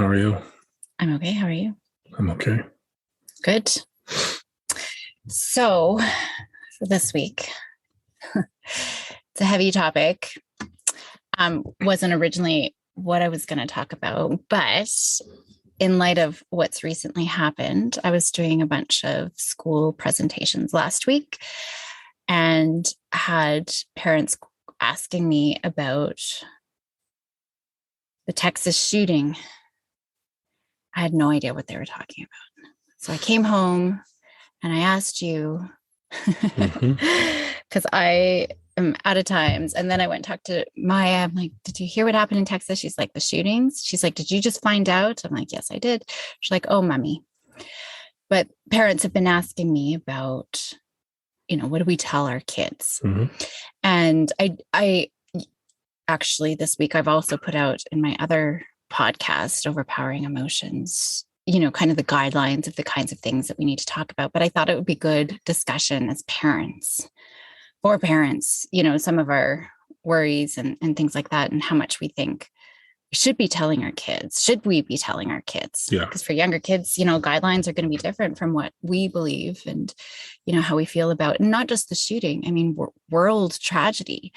How are you? I'm okay. How are you? I'm okay. Good. So for this week, it's a heavy topic. Wasn't originally what I was going to talk about, but in light of what's recently happened, I was doing a bunch of school presentations last week and had parents asking me about the Texas shooting. I had no idea what they were talking about. So I came home and I asked you because I am out of times. And then I went and talked to Maya. I'm like, did you hear what happened in Texas? She's like, the shootings. She's like, did you just find out? I'm like, yes, I did. She's like, oh, mommy. But parents have been asking me about, what do we tell our kids? And I actually this week, I've also put out in my other podcast, Overpowering Emotions, kind of the guidelines of the kinds of things that we need to talk about. But I thought it would be good discussion as parents, for parents, some of our worries and things like that, and how much we think we should be telling our kids. Should we be telling our kids? Yeah. Because for younger kids, guidelines are going to be different from what we believe and, how we feel about, and not just the shooting. I mean, world tragedy.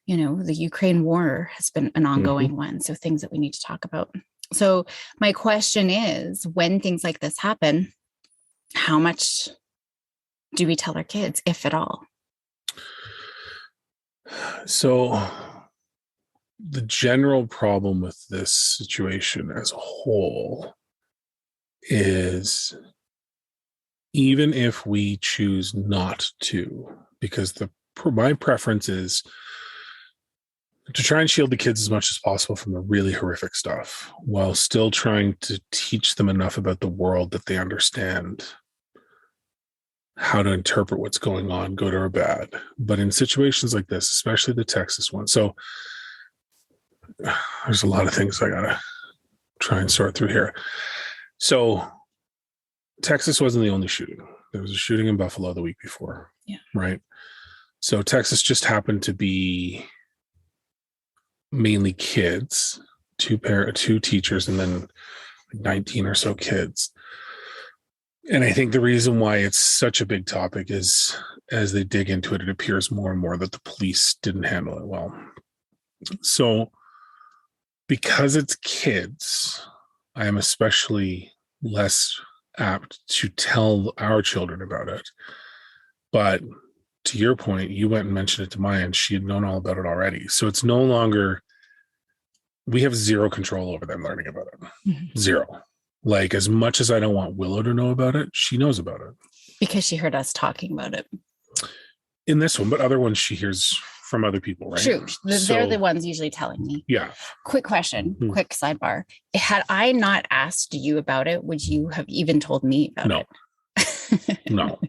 The Ukraine war has been an ongoing one. So things that we need to talk about. So my question is, when things like this happen, how much do we tell our kids, if at all? So the general problem with this situation as a whole is, even if we choose not to, because my preference is to try and shield the kids as much as possible from the really horrific stuff, while still trying to teach them enough about the world that they understand how to interpret what's going on, good or bad. But in situations like this, especially the Texas one, so there's a lot of things I gotta try and sort through here. So Texas wasn't the only shooting. There was a shooting in Buffalo the week before. Yeah. Right. So Texas just happened to be mainly kids, two teachers, and then 19 or so kids. And I think the reason why it's such a big topic is, as they dig into it, it appears more and more that the police didn't handle it well. So because it's kids, I am especially less apt to tell our children about it. But to your point, you went and mentioned it to Maya, and she had known all about it already. So it's no longer, we have zero control over them learning about it. Zero. Like, as much as I don't want Willow to know about it, she knows about it. Because she heard us talking about it. In this one, but other ones she hears from other people, right? True. They're the ones usually telling me. Yeah. Quick question, quick sidebar. Had I not asked you about it, would you have even told me about it? No.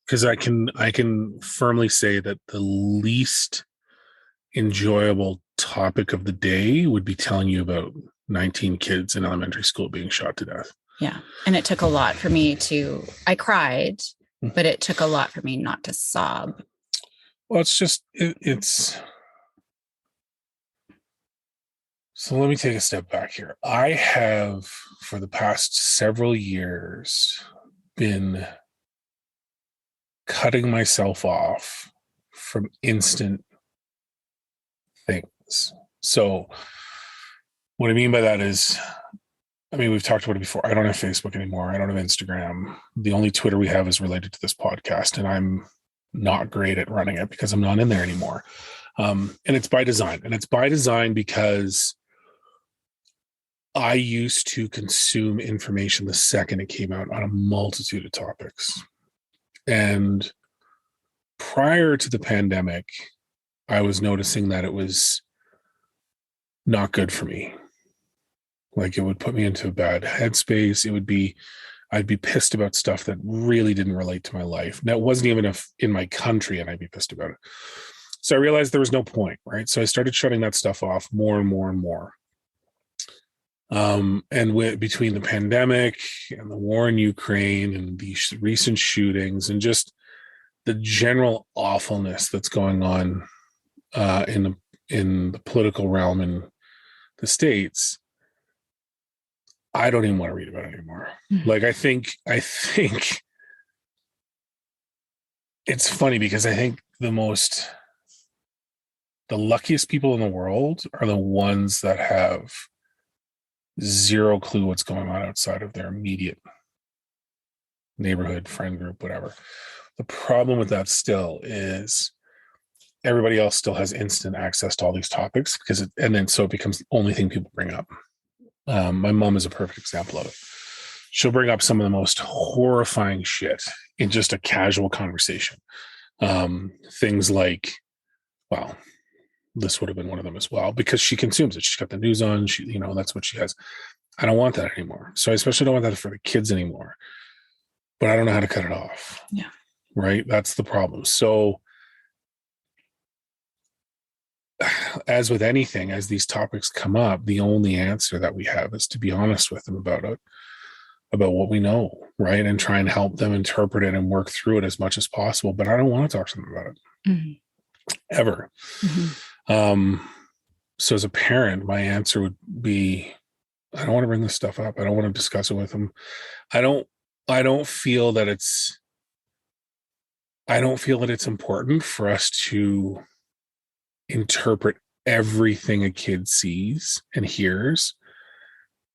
Because I can firmly say that the least enjoyable topic of the day would be telling you about 19 kids in elementary school being shot to death. Yeah. And it took a lot for me I cried, but it took a lot for me not to sob. Well, it's so let me take a step back here. I have, for the past several years, been cutting myself off from instant things. So what I mean by that is, we've talked about it before. I don't have Facebook anymore. I don't have Instagram. The only Twitter we have is related to this podcast, and I'm not great at running it because I'm not in there anymore. And it's by design. And it's by design because I used to consume information the second it came out on a multitude of topics. And prior to the pandemic, I was noticing that it was not good for me. Like, it would put me into a bad headspace. I'd be pissed about stuff that really didn't relate to my life. That wasn't even in my country, and I'd be pissed about it. So I realized there was no point, right? So I started shutting that stuff off more and more and more. And between the pandemic and the war in Ukraine and the recent shootings and just the general awfulness that's going on in the political realm in the States, I don't even want to read about it anymore. Like, I think it's funny because I think the luckiest people in the world are the ones that have zero clue what's going on outside of their immediate neighborhood, friend group, whatever. The problem with that still is everybody else still has instant access to all these topics so it becomes the only thing people bring up. My mom is a perfect example of it. She'll bring up some of the most horrifying shit in just a casual conversation. Things like, well, this would have been one of them as well, because she consumes it. She's got the news on. That's what she has. I don't want that anymore. So I especially don't want that for the kids anymore. But I don't know how to cut it off. Yeah. Right? That's the problem. So as with anything, as these topics come up, the only answer that we have is to be honest with them about it, about what we know, right? And try and help them interpret it and work through it as much as possible. But I don't want to talk to them about it ever. So as a parent, my answer would be, I don't want to bring this stuff up. I don't want to discuss it with them. I don't feel that it's important for us to interpret everything a kid sees and hears,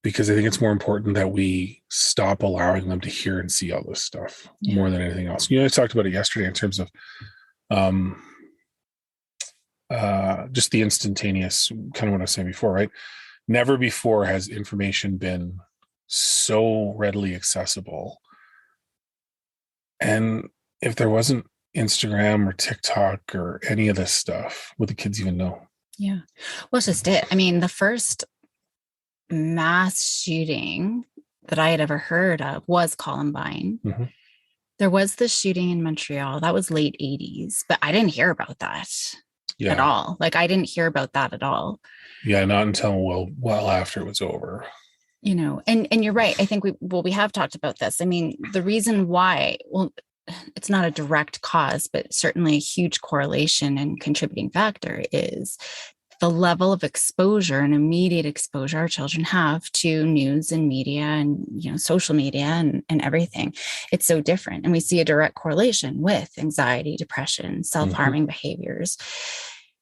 because I think it's more important that we stop allowing them to hear and see all this stuff more than anything else. I talked about it yesterday in terms of just the instantaneous, kind of what I was saying before, right? Never before has information been so readily accessible. And if there wasn't Instagram or TikTok or any of this stuff, would the kids even know? Yeah. Well, it's just it. I mean, the first mass shooting that I had ever heard of was Columbine. There was the shooting in Montreal. That was late 80s, but I didn't hear about that at all. Like, I didn't hear about that at all. Yeah, not until well after it was over. And you're right. I think we have talked about this. I mean, the reason why, it's not a direct cause, but certainly a huge correlation and contributing factor is the level of exposure and immediate exposure our children have to news and media and, social media and everything. It's so different. And we see a direct correlation with anxiety, depression, self-harming behaviors,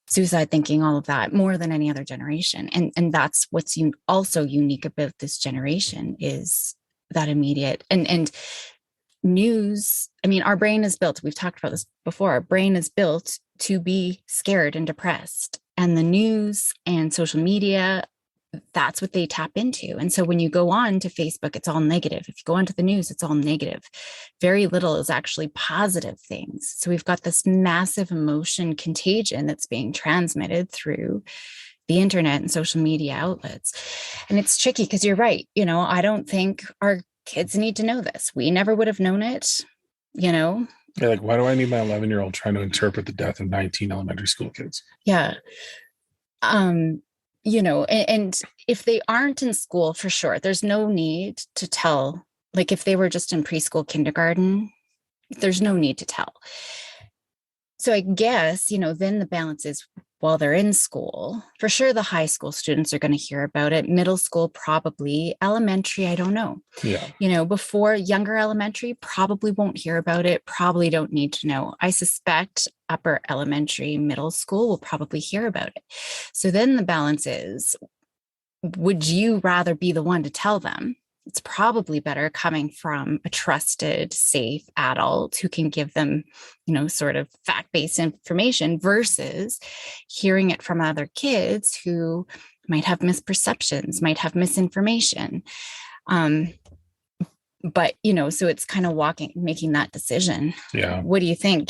suicide thinking, all of that, more than any other generation. And that's what's also unique about this generation is that immediate and news. I mean, our brain is built, we've talked about this before, our brain is built to be scared and depressed. And the news and social media, that's what they tap into. And so when you go on to Facebook, it's all negative. If you go onto the news, it's all negative. Very little is actually positive things. So we've got this massive emotion contagion that's being transmitted through the internet and social media outlets. And it's tricky because you're right. I don't think our kids need to know this. We never would have known it, Yeah, like, why do I need my 11-year-old trying to interpret the death of 19 elementary school kids? Yeah. And if they aren't in school, for sure, there's no need to tell. Like, if they were just in preschool, kindergarten, there's no need to tell. So I guess, then the balance is while they're in school, for sure, the high school students are going to hear about it. Middle school, probably. Elementary, I don't know. Yeah. Before younger elementary, probably won't hear about it. Probably don't need to know. I suspect upper elementary, middle school will probably hear about it. So then the balance is, would you rather be the one to tell them? It's probably better coming from a trusted, safe adult who can give them, sort of fact-based information versus hearing it from other kids who might have misperceptions, might have misinformation. But, so it's kind of making that decision. Yeah. What do you think,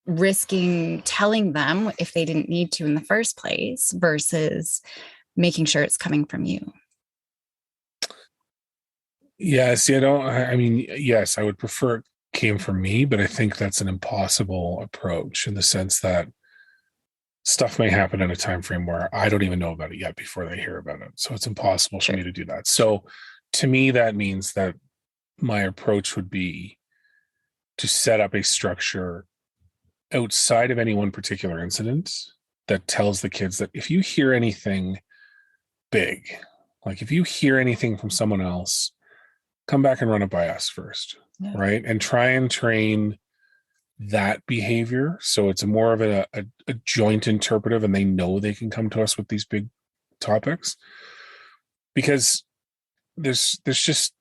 risking telling them if they didn't need to in the first place versus making sure it's coming from you? Yes, yes, I would prefer it came from me, but I think that's an impossible approach in the sense that stuff may happen in a time frame where I don't even know about it yet before they hear about it. So it's impossible for me to do that. So to me, that means that my approach would be to set up a structure outside of any one particular incident that tells the kids that if you hear anything big, Like if you hear anything from someone else, come back and run it by us first, Yeah. right? And try and train that behavior so it's more of a joint interpretive, and they know they can come to us with these big topics, because there's just,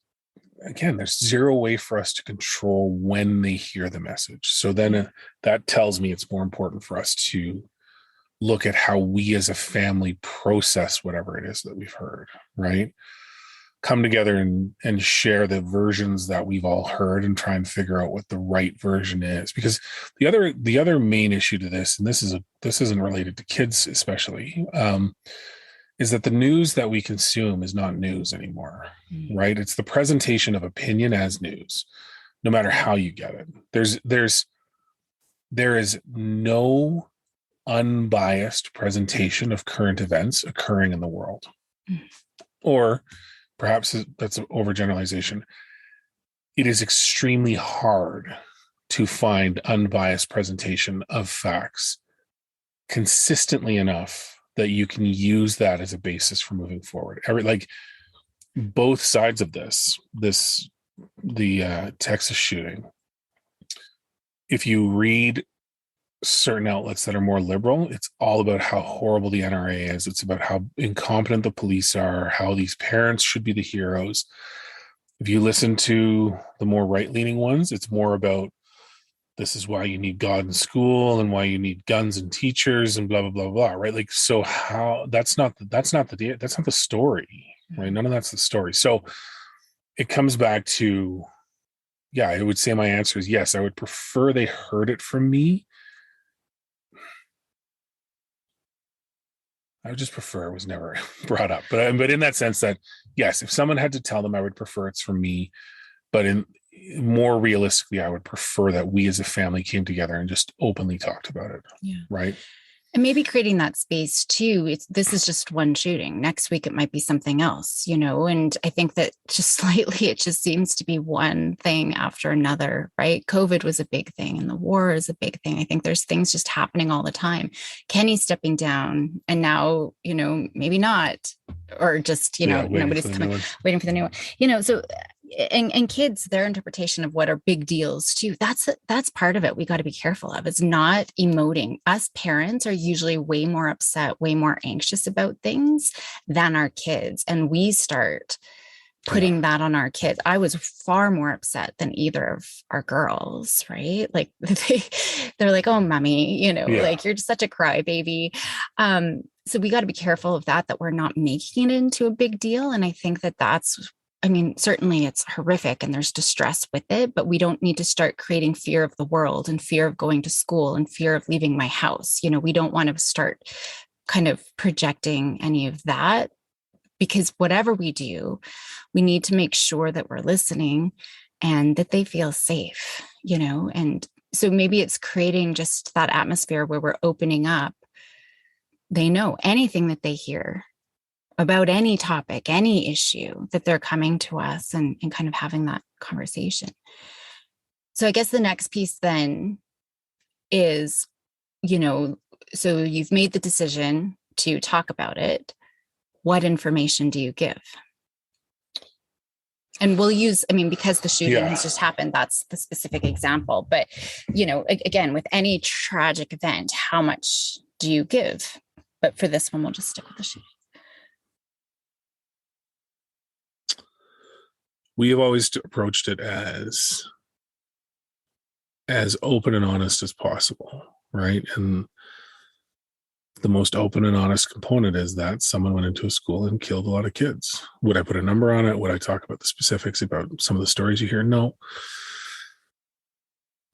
again, there's zero way for us to control when they hear the message. So then that tells me it's more important for us to look at how we as a family process whatever it is that we've heard, right? Come together and share the versions that we've all heard and try and figure out what the right version is. Because the other main issue to this, and this isn't related to kids especially, is that the news that we consume is not news anymore, right? It's the presentation of opinion as news, no matter how you get it. There is no unbiased presentation of current events occurring in the world. Or perhaps that's an overgeneralization. It is extremely hard to find unbiased presentation of facts consistently enough that you can use that as a basis for moving forward. Like both sides of the Texas shooting, if you read certain outlets that are more liberal, it's all about how horrible the NRA is. It's about how incompetent the police are, how these parents should be the heroes. If you listen to the more right-leaning ones, it's more about this is why you need God in school and why you need guns and teachers and blah, blah, blah, blah, right? Like, so how that's not the story, right? None of that's the story. So it comes back to, yeah, I would say my answer is yes. I would prefer they heard it from me. I would just prefer it was never brought up. But in that sense that, yes, if someone had to tell them, I would prefer it's from me. But more realistically, I would prefer that we as a family came together and just openly talked about it. Yeah. Right. And maybe creating that space too. This is just one shooting. Next week, it might be something else, and I think that just slightly, it just seems to be one thing after another, right? COVID was a big thing and the war is a big thing. I think there's things just happening all the time. Kenny stepping down and now, maybe not, or just, nobody's coming, waiting for the new one, so and kids, their interpretation of what are big deals too, that's part of it. We got to be careful of. It's not emoting. Us parents are usually way more upset, way more anxious about things than our kids. And we start putting that on our kids. I was far more upset than either of our girls, right? Like they're like, oh, mommy, like you're just such a crybaby. So we got to be careful of that we're not making it into a big deal. And I think certainly it's horrific and there's distress with it, but we don't need to start creating fear of the world and fear of going to school and fear of leaving my house. We don't want to start kind of projecting any of that, because whatever we do, we need to make sure that we're listening and that they feel safe, and so maybe it's creating just that atmosphere where we're opening up. They know anything that they hear about any topic, any issue, that they're coming to us and kind of having that conversation. So I guess the next piece then is, so you've made the decision to talk about it. What information do you give? And we'll use, because the shooting has just happened, that's the specific example. But, again, with any tragic event, how much do you give? But for this one, we'll just stick with the shooting. We have always approached it as open and honest as possible, right? And the most open and honest component is that someone went into a school and killed a lot of kids. Would I put a number on it? Would I talk about the specifics about some of the stories you hear? No.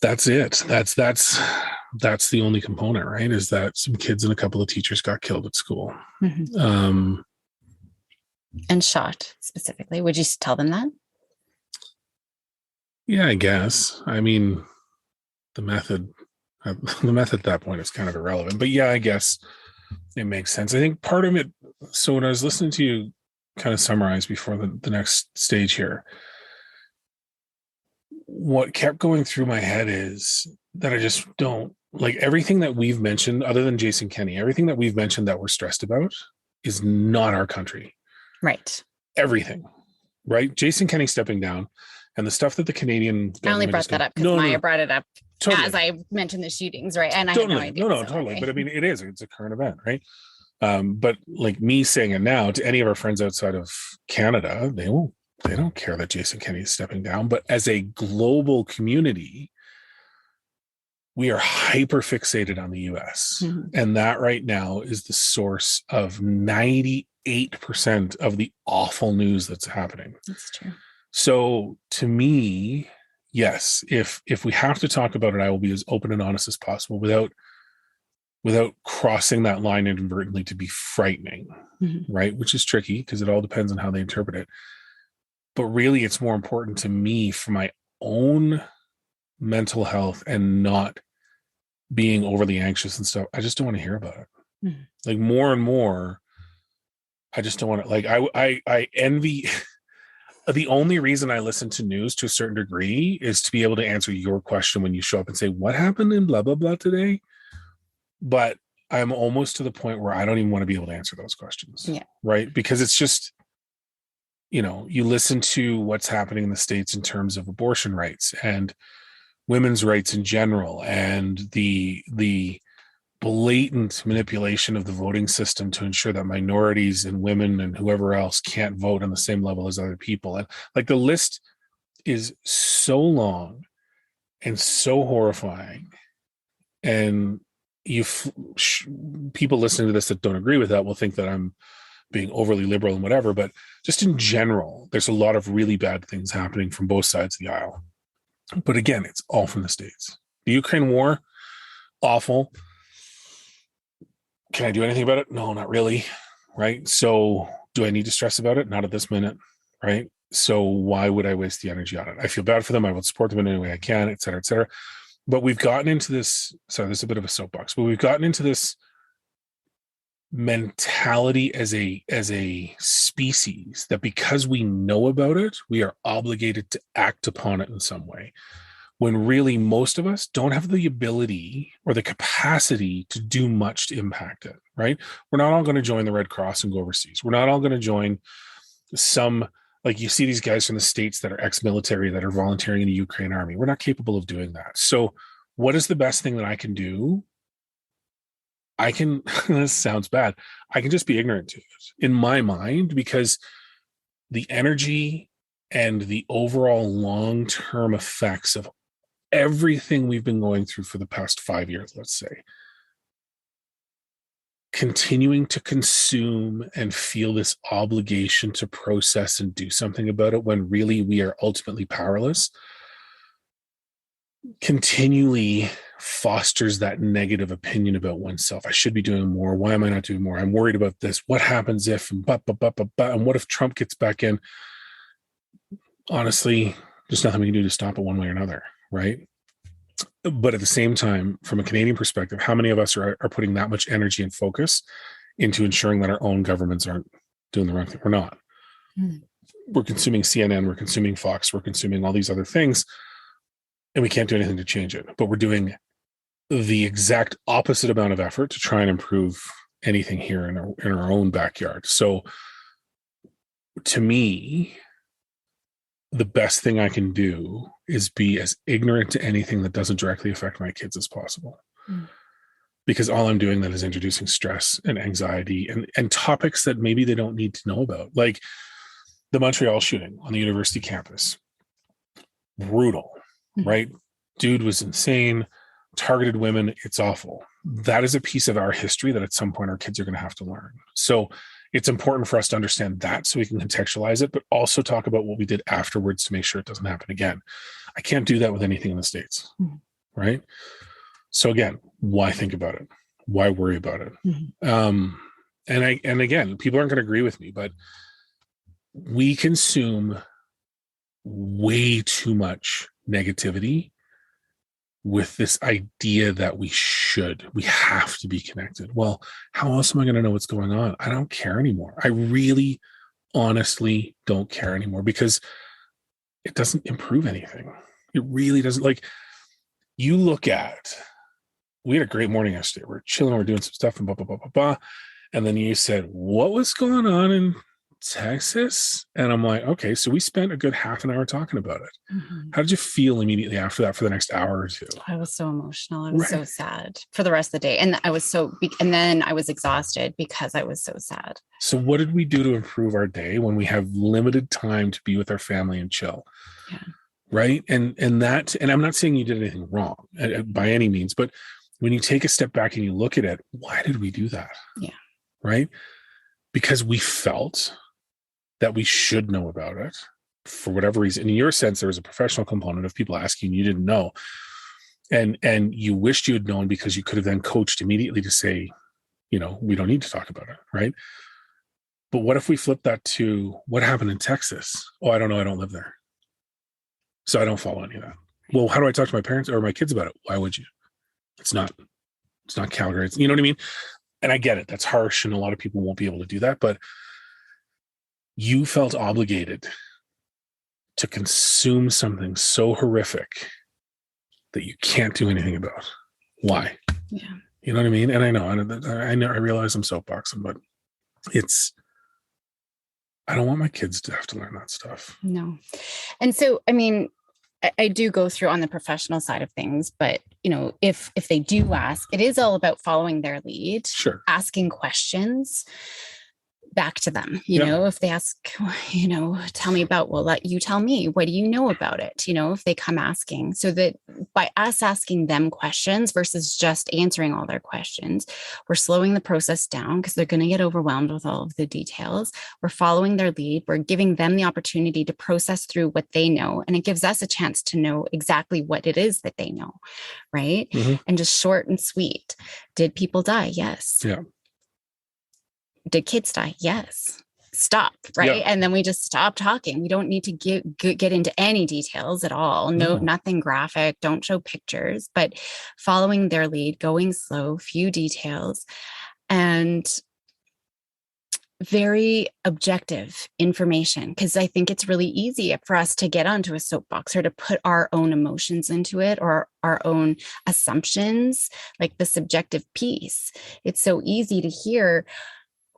That's it. That's the only component, right? Is that some kids and a couple of teachers got killed at school. Mm-hmm. And shot specifically. Would you tell them that? Yeah, I guess. The method at that point is kind of irrelevant, but yeah, I guess it makes sense. I think part of it, so when I was listening to you kind of summarize before the next stage here, what kept going through my head is that I just don't like everything that we've mentioned, other than Jason Kenney, everything that we've mentioned that we're stressed about is not our country. Right. Everything, right? Jason Kenney stepping down and the stuff that the Canadian I only government brought is that doing. up because Maya brought it up Totally. as I mentioned the shootings, right? And I Totally. had no idea. So Totally. anyway. But I mean, it's a current event, right? But like me saying it now to any of our friends outside of Canada, they don't care that Jason Kenney is stepping down. But as a global community, we are hyper fixated on the US. Mhm. And that right now is the source of 98% of the awful news that's happening. That's true. So to me, yes, if we have to talk about it, I will be as open and honest as possible without crossing that line inadvertently to be frightening, right? Which is tricky because it all depends on how they interpret it. But really, it's more important to me for my own mental health and not being overly anxious and stuff. I just don't want to hear about it. Like more and more, I just don't want to. Like I envy. The only reason I listen to news to a certain degree is to be able to answer your question when you show up and say, what happened in blah, blah, blah today? But I'm almost to the point where I don't even want to be able to answer those questions. Yeah. Right. Because it's just, you listen to what's happening in the States in terms of abortion rights and women's rights in general, and the blatant manipulation of the voting system to ensure that minorities and women and whoever else can't vote on the same level as other people. And like the list is so long and so horrifying. And people listening to this that don't agree with that will think that I'm being overly liberal and whatever, but just in general, there's a lot of really bad things happening from both sides of the aisle. But again, it's all from the States. The Ukraine war, awful. Can I do anything about it? No, not really. Right. So do I need to stress about it? Not at this minute. Right. So why would I waste the energy on it? I feel bad for them. I will support them in any way I can, et cetera, et cetera. But we've gotten into this. Sorry, this is a bit of a soapbox, but we've gotten into this mentality as a species that because we know about it, we are obligated to act upon it in some way. When really most of us don't have the ability or the capacity to do much to impact it, right? We're not all going to join the Red Cross and go overseas. We're not all going to join some, like you see these guys from the States that are ex-military that are volunteering in the Ukraine army. We're not capable of doing that. So what is the best thing that I can do? I can, this sounds bad, I can just be ignorant to it in my mind, because the energy and the overall long-term effects of everything we've been going through for the past 5 years, let's say, continuing to consume and feel this obligation to process and do something about it when really we are ultimately powerless, continually fosters that negative opinion about oneself. I should be doing more. Why am I not doing more? I'm worried about this. What happens if, and what if Trump gets back in? Honestly, there's nothing we can do to stop it one way or another, right? But at the same time, from a Canadian perspective, how many of us are putting that much energy and focus into ensuring that our own governments aren't doing the wrong thing? We're not. We're consuming CNN, we're consuming Fox, we're consuming all these other things, and we can't do anything to change it. But we're doing the exact opposite amount of effort to try and improve anything here in our own backyard. So to me, the best thing I can do is be as ignorant to anything that doesn't directly affect my kids as possible. Because all I'm doing then is introducing stress and anxiety and topics that maybe they don't need to know about. Like the Montreal shooting on the university campus. Brutal, right? Dude was insane, targeted women. It's awful. That is a piece of our history that at some point our kids are going to have to learn. So it's important for us to understand that so we can contextualize it, but also talk about what we did afterwards to make sure it doesn't happen again. I can't do that with anything in the States, right? So again, why think about it? Why worry about it? And again, people aren't going to agree with me, but we consume way too much negativity with this idea that we have to be connected. Well, how else am I going to know what's going on? I don't care anymore. I really, honestly don't care anymore because it doesn't improve anything. It really doesn't. Like, you look at, we had a great morning yesterday. We're chilling, we're doing some stuff and blah, blah, blah, blah, blah. And then you said, what was going on in Texas? And I'm like, okay, so we spent a good half an hour talking about it. Mhm. How did you feel immediately after that for the next hour or two? I was so emotional. I was so Right. sad for the rest of the day. And and then I was exhausted because I was so sad. So what did we do to improve our day when we have limited time to be with our family and chill? Yeah. Right. And I'm not saying you did anything wrong by any means, but when you take a step back and you look at it, why did we do that? Yeah. Right. Because we felt that we should know about it for whatever reason. In your sense, there was a professional component of people asking you didn't know. And you wished you had known because you could have then coached immediately to say, we don't need to talk about it. Right. But what if we flip that to what happened in Texas? Oh, I don't know. I don't live there. So I don't follow any of that. Well, how do I talk to my parents or my kids about it? Why would you? It's not Calgary. You know what I mean? And I get it. That's harsh. And a lot of people won't be able to do that. But you felt obligated to consume something so horrific that you can't do anything about. Why? Yeah. You know what I mean? And I know, I realize I'm soapboxing, but I don't want my kids to have to learn that stuff. No. And so, I mean, I do go through on the professional side of things, but if they do ask, it is all about following their lead, Sure. asking questions back to them. If they ask, tell me about, well, let you tell me, what do you know about it? If they come asking, so that by us asking them questions versus just answering all their questions, we're slowing the process down because they're going to get overwhelmed with all of the details. We're following their lead. We're giving them the opportunity to process through what they know. And it gives us a chance to know exactly what it is that they know. Right. Mm-hmm. And just short and sweet. Did people die? Yes. Yeah. Did kids die? Yes. Stop. Right. Yeah. And then we just stop talking. We don't need to get into any details at all. No, nothing graphic. Don't show pictures, but following their lead, going slow, few details, and very objective information. Because I think it's really easy for us to get onto a soapbox or to put our own emotions into it or our own assumptions, like the subjective piece. It's so easy to hear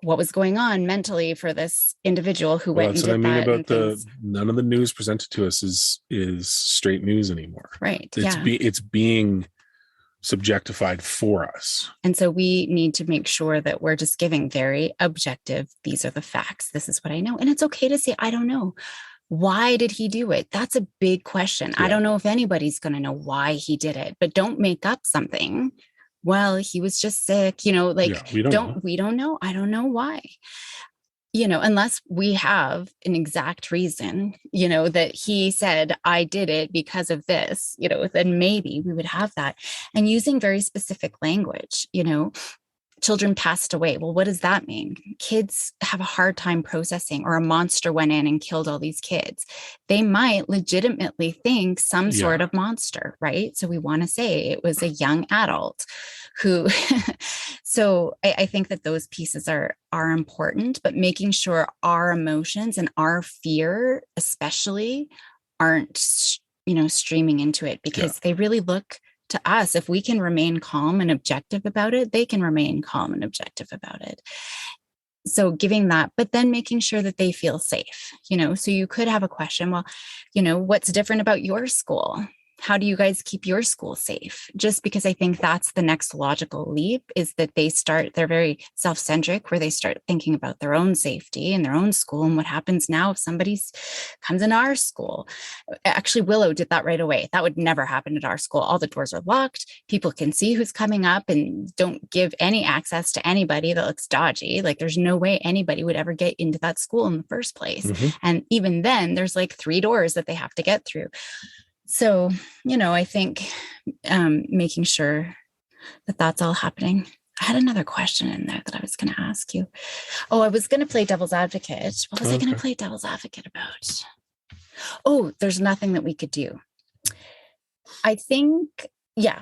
what was going on mentally for this individual who went and did that. That's what I mean about none of the news presented to us is straight news anymore. Right. It's being subjectified for us. And so we need to make sure that we're just giving very objective, these are the facts. This is what I know. And it's okay to say, I don't know. Why did he do it? That's a big question. Yeah. I don't know if anybody's going to know why he did it, but don't make up something. Well, he was just sick, we don't know. I don't know why, unless we have an exact reason, that he said, I did it because of this, then maybe we would have that. And using very specific language, children passed away. Well, what does that mean? Kids have a hard time processing, or a monster went in and killed all these kids. They might legitimately think some sort of monster, right? So we want to say it was a young adult who, so I think that those pieces are important, but making sure our emotions and our fear, especially, aren't, streaming into it, because they really look to us. If we can remain calm and objective about it, they can remain calm and objective about it. So giving that, but then making sure that they feel safe, so you could have a question, well, what's different about your school? How do you guys keep your school safe? Just because I think that's the next logical leap, is that they're very self-centric, where they start thinking about their own safety and their own school. And what happens now if somebody comes in our school? Actually, Willow did that right away. That would never happen at our school. All the doors are locked. People can see who's coming up and don't give any access to anybody that looks dodgy. Like, there's no way anybody would ever get into that school in the first place. Mm-hmm. And even then, there's like 3 doors that they have to get through. So, I think making sure that that's all happening. I had another question in there that I was going to ask you. Oh, I was going to play devil's advocate. What was I going to play devil's advocate about? Oh, there's nothing that we could do. I think,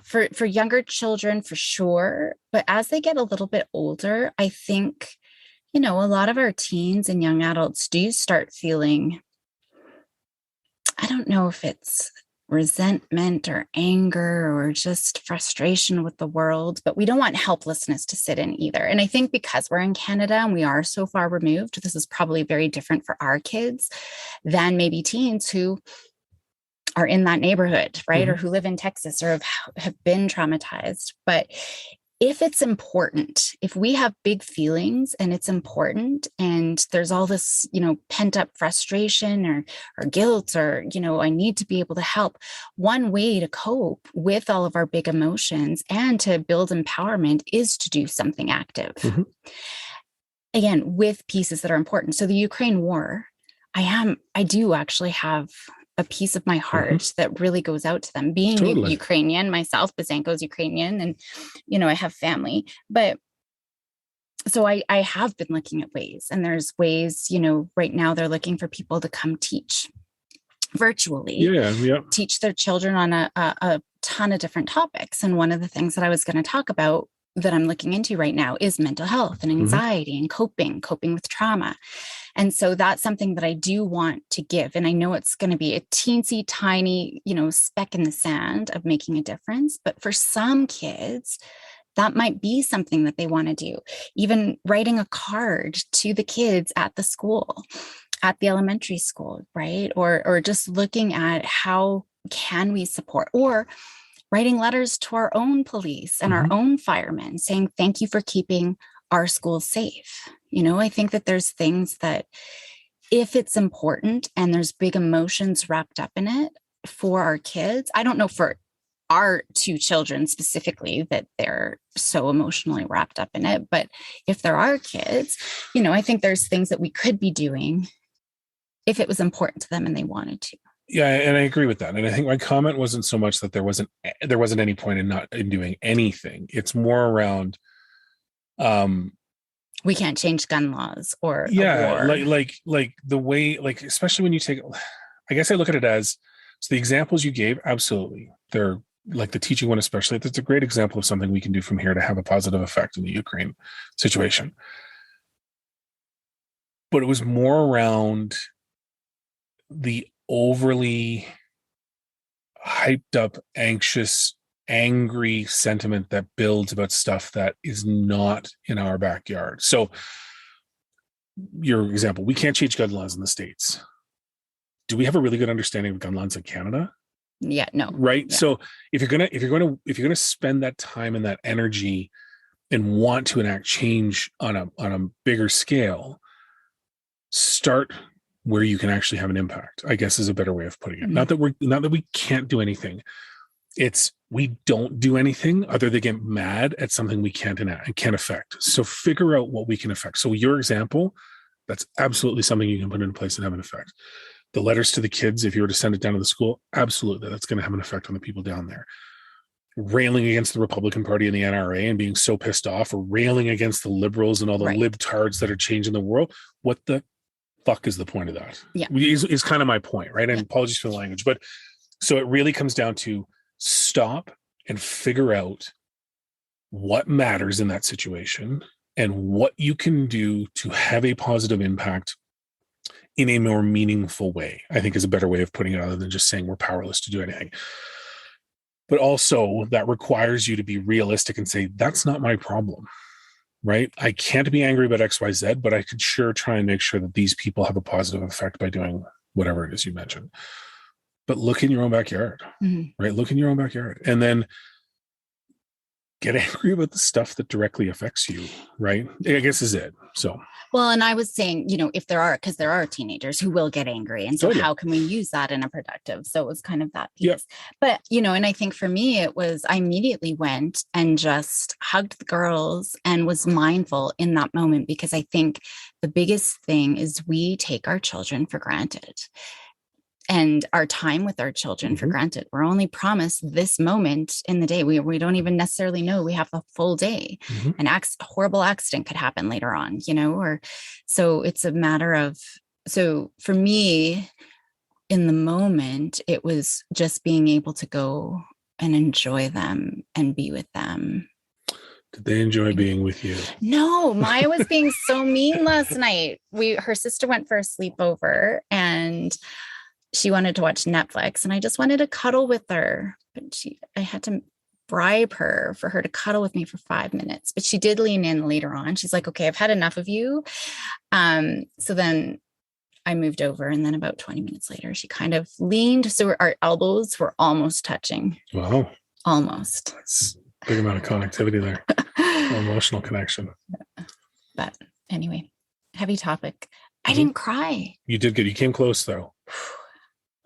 for younger children, for sure. But as they get a little bit older, I think, a lot of our teens and young adults do start feeling, I don't know if it's resentment or anger or just frustration with the world, but we don't want helplessness to sit in either. And I think because we're in Canada and we are so far removed, this is probably very different for our kids than maybe teens who are in that neighborhood, right? Or who live in Texas or have been traumatized. But if it's important, if we have big feelings and it's important and there's all this, pent up frustration or guilt or, I need to be able to help. One way to cope with all of our big emotions and to build empowerment is to do something active. Again, with pieces that are important. So the Ukraine war, I do actually have a piece of my heart that really goes out to them, being Ukrainian myself. Bazanko's Ukrainian, and I have family, but so I have been looking at ways, and there's ways, right now they're looking for people to come teach virtually, teach their children on a ton of different topics. And one of the things that I was going to talk about that I'm looking into right now is mental health and anxiety and coping with trauma. And so that's something that I do want to give. And I know it's going to be a teensy tiny, speck in the sand of making a difference. But for some kids, that might be something that they want to do. Even writing a card to the kids at the school, at the elementary school, right? Or just looking at how can we support, or writing letters to our own police and our own firemen saying, thank you for keeping our schools safe. I think that there's things that if it's important and there's big emotions wrapped up in it for our kids, I don't know for our two children specifically that they're so emotionally wrapped up in it, but if there are kids, I think there's things that we could be doing if it was important to them and they wanted to. Yeah, and I agree with that. And I think my comment wasn't so much that there wasn't any point in doing anything. It's more around we can't change gun laws or like the way, like, especially when you take, I guess I look at it as, so the examples you gave, absolutely, they're like the teaching one, especially, that's a great example of something we can do from here to have a positive effect in the Ukraine situation. But it was more around the overly hyped up, anxious, angry sentiment that builds about stuff that is not in our backyard. So your example, we can't change gun laws in the States. Do we have a really good understanding of gun laws in Canada? Yeah, no. Right. Yeah. So if you're gonna spend that time and that energy and want to enact change on a bigger scale, start where you can actually have an impact, I guess, is a better way of putting it. Not that we can't do anything. It's we don't do anything other than get mad at something we can't enact and can't affect. So figure out what we can affect. So your example, that's absolutely something you can put into place and have an effect. The letters to the kids, if you were to send it down to the school, absolutely, that's going to have an effect on the people down there. Railing against the Republican Party and the NRA and being so pissed off, or railing against the liberals and all the libtards that are changing the world. What the fuck is the point of that? Yeah. Is kind of my point, right? And apologies for the language, but so it really comes down to stop and figure out what matters in that situation and what you can do to have a positive impact in a more meaningful way, I think, is a better way of putting it, other than just saying we're powerless to do anything. But also that requires you to be realistic and say, that's not my problem, right? I can't be angry about XYZ, but I could sure try and make sure that these people have a positive effect by doing whatever it is you mentioned. But look in your own backyard, right? Look in your own backyard, and then get angry about the stuff that directly affects you, right? I guess is it. So, well, and I was saying, if because there are teenagers who will get angry. And so how can we use that in a productive? So it was kind of that piece. Yep. But, and I think for me, it was, I immediately went and just hugged the girls and was mindful in that moment, because I think the biggest thing is we take our children for granted. And our time with our children for granted. We're only promised this moment in the day. We don't even necessarily know we have a full day. An horrible accident could happen later on, or so it's a matter of, so for me in the moment, it was just being able to go and enjoy them and be with them. Did they enjoy being with you? No, Maya was being so mean last night. Her sister went for a sleepover, and she wanted to watch Netflix and I just wanted to cuddle with her, but I had to bribe her for her to cuddle with me for 5 minutes, but she did lean in later on. She's like, okay, I've had enough of you. So then I moved over, and then about 20 minutes later, she kind of leaned. So our elbows were almost touching. Wow. Almost. It's a big amount of connectivity there. Emotional connection. But anyway, heavy topic. I didn't cry. You did good. You came close though.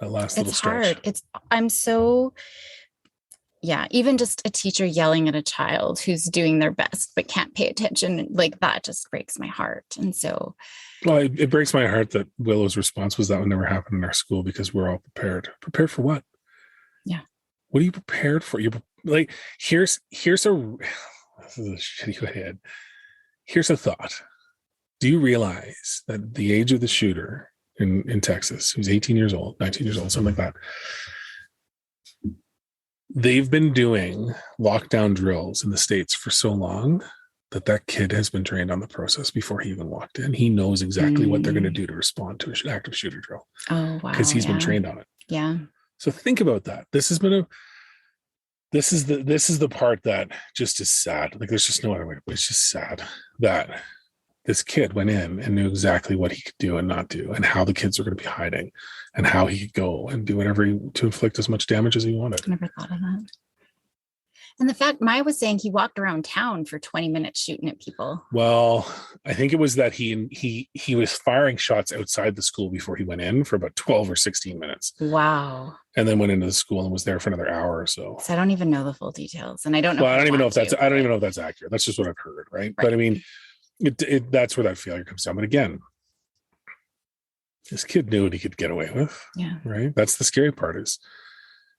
That last little stretch. It's hard. Yeah, even just a teacher yelling at a child who's doing their best but can't pay attention, like that just breaks my heart. And so, well, it breaks my heart that Willow's response was that would never happen in our school because we're all prepared. Prepared for what? Yeah. What are you prepared for? You're like, here's a this is a shitty way. Here's a thought. Do you realize that the age of the shooter in Texas, who's 18 years old, 19 years old, something like that, they've been doing lockdown drills in the States for so long that kid has been trained on the process before he even walked in. He knows exactly what they're going to do to respond to an active shooter drill. Oh, wow. Because he's been trained on it. Yeah. So think about that. This is the part that just is sad. Like there's just no other way. It's just sad that this kid went in and knew exactly what he could do and not do, and how the kids are going to be hiding, and how he could go and do whatever to inflict as much damage as he wanted. I never thought of that. And the fact Maya was saying he walked around town for 20 minutes shooting at people. Well, I think it was that he was firing shots outside the school before he went in for about 12 or 16 minutes. Wow. And then went into the school and was there for another hour or so. So I don't even know the full details, and I don't know. Well, I don't even know if that's accurate. That's just what I've heard, right? But I mean, that's where that failure comes down. But again, this kid knew what he could get away with. Yeah. Right. That's the scary part, is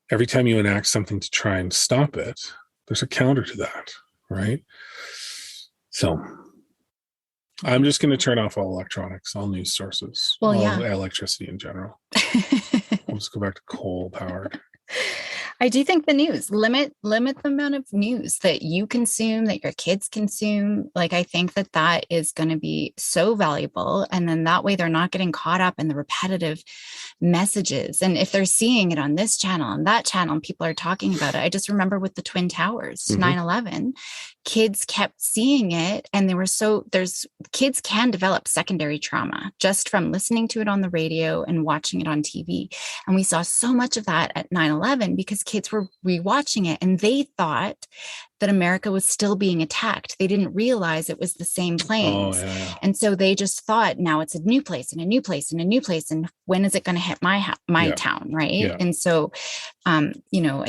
every time you enact something to try and stop it, there's a counter to that. Right. So I'm just going to turn off all electronics, all news sources, all electricity in general. We'll just go back to coal powered. I do think the news, limit the amount of news that you consume, that your kids consume. Like, I think that is going to be so valuable. And then that way they're not getting caught up in the repetitive messages. And if they're seeing it on this channel and that channel, and people are talking about it. I just remember with the Twin Towers, 9/11, kids kept seeing it. And kids can develop secondary trauma just from listening to it on the radio and watching it on TV. And we saw so much of that at 9/11 because kids were rewatching it and they thought that America was still being attacked. They didn't realize it was the same planes. Oh, yeah. And so they just thought, now it's a new place and a new place and a new place. And when is it going to hit my town? Right. Yeah. And so, I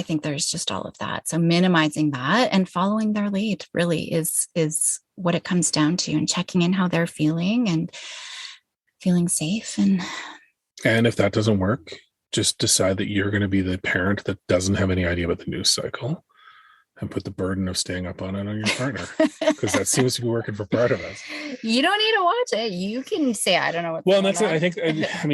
think there's just all of that. So minimizing that and following their lead really is what it comes down to, and checking in how they're feeling and feeling safe. And if that doesn't work, just decide that you're going to be the parent that doesn't have any idea about the news cycle, and put the burden of staying up on it on your partner, because that seems to be working for part of us. You don't need to watch it. You can say, I don't know what. Well, that's it. I think,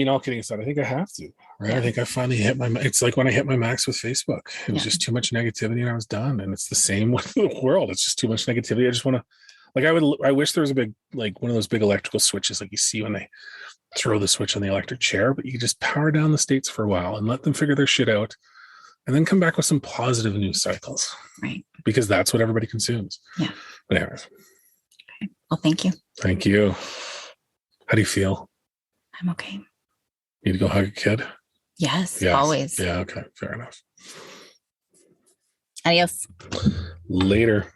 all kidding aside, I think I have to, right? Yeah. I think I finally hit it's like when I hit my max with Facebook, it was just too much negativity and I was done. And it's the same with the world. It's just too much negativity. I just want to, I wish there was a big, like one of those big electrical switches, like you see when they throw the switch on the electric chair, but you can just power down the states for a while and let them figure their shit out, and then come back with some positive news cycles. Right. Because that's what everybody consumes. Yeah. But anyways. Okay. Well, thank you. Thank you. How do you feel? I'm okay. Need to go hug a kid? Yes. Always. Yeah. Okay. Fair enough. Adios. Later.